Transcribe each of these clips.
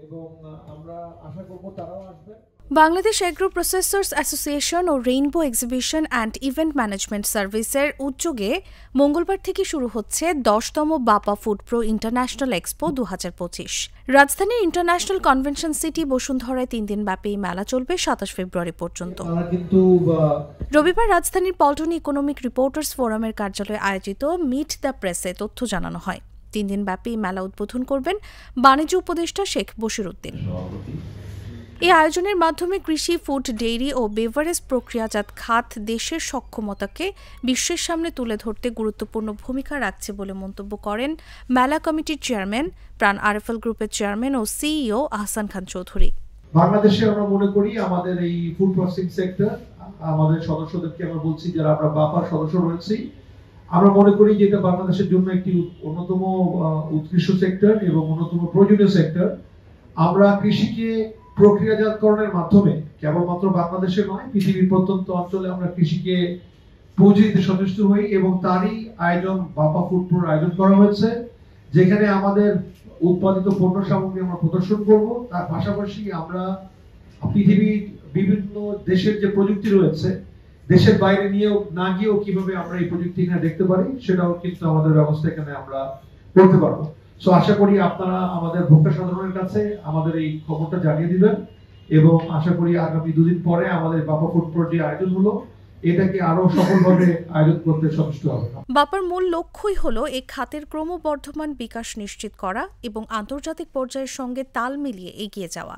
এবং আমরা আশা করব তারাও আসবে। বাংলাদেশ এগ্রো প্রসেসর্স অ্যাসোসিয়েশন ও rainbow exhibition and event management সার্ভিসের উদ্যোগে মঙ্গলবার থেকে শুরু হচ্ছে ১০তম BAPA food pro international expo ২০২৫। রাজধানীর ইন্টারন্যাশনাল কনভেনশন সিটি বসুন্ধরায় ৩ দিনব্যাপী এই মেলা চলবে ২৭ ফেব্রুয়ারি পর্যন্ত। রবিবার রাজধানীর পল্টন ইকোনমিক রিপোর্টার্স ফোরামের কার্যালয়ে আয়োজিত মিট দ্য প্রেসে তথ্য জানানো হয়। ৩ দিনব্যাপী মেলা উদ্বোধন করবেন বাণিজ্য উপদেষ্টা শেখ বশির উদ্দিন। এই আয়োজনের মাধ্যমে কৃষি, ফুড, ডেইরি ও বেভারেজ প্রক্রিয়াজাত খাত দেশের সক্ষমতাকে বিশ্বের সামনে তুলে ধরতে গুরুত্বপূর্ণ ভূমিকা রাখছে বলে মন্তব্য করেন মেলা কমিটির চেয়ারম্যান, প্রাণ আরএফএল গ্রুপের চেয়ারম্যান ও সিইও আহসান খান চৌধুরী। বাংলাদেশে আমরা মনে করি আমাদের এই ফুড প্রসেসিং সেক্টর, আমাদের সদস্যদেরকে আমরা বলছি যারা আমরা বাপার সদস্য রয়েছি, আমরা মনে করি যে এটা বাংলাদেশের জন্য একটি অন্যতম উৎকৃষ্ট সেক্টর এবং অন্যতম প্রয়োজনীয় সেক্টর। আমরা কৃষিকে প্রক্রিয়াজাতকরণের মাধ্যমে কেবলমাত্র বাংলাদেশে নয়, পৃথিবীর প্রত্যন্ত অঞ্চলে আমরা কৃষিকে পৌঁছে দিতে সচেষ্ট হই এবং তারই আয়োজন বাপা ফুড প্রোর আয়োজন করা হয়েছে, যেখানে আমাদের উৎপাদিত পণ্য সামগ্রী আমরা প্রদর্শন করব। তার পাশাপাশি আমরা পৃথিবীর বিভিন্ন দেশের যে প্রযুক্তি রয়েছে, দেশের বাইরে নিয়েও না গিয়েও কিভাবে আমরা এই প্রযুক্তি এখানে দেখতে পারি সেটাও কিন্তু আমাদের ব্যবস্থা এখানে আমরা করতে পারবো। সো আশা করি আপনারা আমাদের ভোক্তা সাধারণের কাছে আমাদের এই খবরটা জানিয়ে দিবেন এবং আশা করি আগামী 2 দিন পরে আমাদের বাপা ফুড প্রো যে আয়োজন হলো এটাকে আরো সফলভাবে আয়োজন করতে সচেষ্ট হবে। বাপার মূল লক্ষ্যই হলো এই খাতের ক্রমবর্ধমান বিকাশ নিশ্চিত করা এবং আন্তর্জাতিক পর্যায়ের সঙ্গে তাল মিলিয়ে এগিয়ে যাওয়া।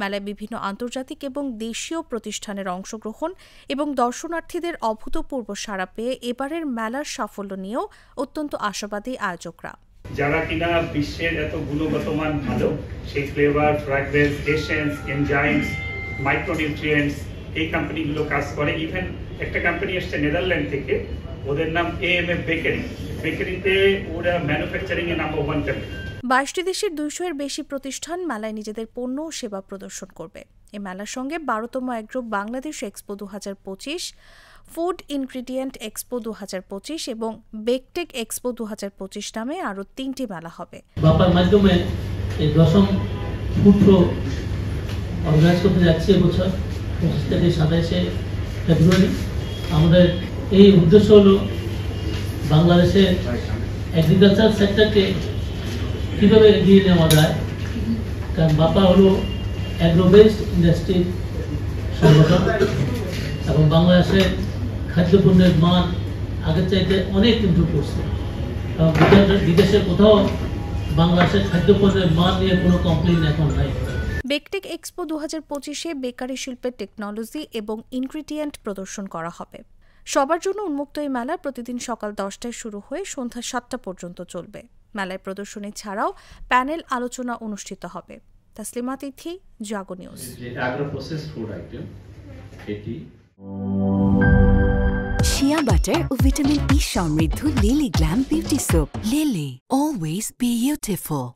মেলায় বিভিন্ন আন্তর্জাতিক এবং দেশীয় প্রতিষ্ঠানের অংশগ্রহণ এবং দর্শনার্থীদের অভূতপূর্ব সাড়া পেয়ে এবারের মেলার সাফল্য নিয়েও অত্যন্ত আশাবাদী আয়োজকরা। যারা কিনা বিশ্বের এত গুণগত মান ভালো, সেই flavour, fragrance, essence, enzymes, micronutrients, এই কোম্পানিগুলো কাজ করে। ইভেন একটা কোম্পানি আসছে নেদারল্যান্ড থেকে, ওদের নাম AMF বেকারি। বেকারিতে ওরা ম্যানুফ্যাকচারিং এ নাম্বার 1 কোম্পানি। 22টি দেশের 200-এর বেশি প্রতিষ্ঠান মেলায় নিজেদের পণ্য ও সেবা প্রদর্শন করবে। এই মেলার সঙ্গে 12তম agro Bangladesh expo 2025, food ingredient expo 2025 এবং বেকটেক এক্সপো 2025 নামে আরও 3টি মেলা হবে। বাপার মাধ্যমে এই 10ম ফুড প্রো অর্গানাইজ করতে যাচ্ছি এবছর 25 থেকে 27 ফেব্রুয়ারি। আমাদের এই উদ্দেশ্য হলো বাংলাদেশের এগ্রিকালচার সেক্টরকে কীভাবে এগিয়ে নেওয়া যায়, কারণ বাপা হলো অ্যাগ্রো বেসড ইন্ডাস্ট্রি সংগঠন এবং বাংলাদেশের খাদ্যপণ্যের মান আগের চাইতে অনেক ইমপ্রুভ করছে এবং বিদেশের কোথাও বাংলাদেশের খাদ্যপণ্যের মান নিয়ে কোনো কমপ্লেইন এখন নাই। বেকটেক এক্সপো 2025-এ বেকারি শিল্পের টেকনোলজি এবং ইনগ্রিডিয়েন্ট প্রদর্শন করা হবে। সবার জন্য উন্মুক্ত এই মেলা প্রতিদিন সকাল 10টায় শুরু হয়ে সন্ধ্যা 7টা পর্যন্ত চলবে। মেলায় প্রদর্শনী ছাড়াও প্যানেল আলোচনা অনুষ্ঠিত হবে। তাসলিমা তিথি, জাগো নিউজ। শিয়া বাটার ও ভিটামিন ই সমৃদ্ধ lily glam beauty soap. Lily, always beautiful.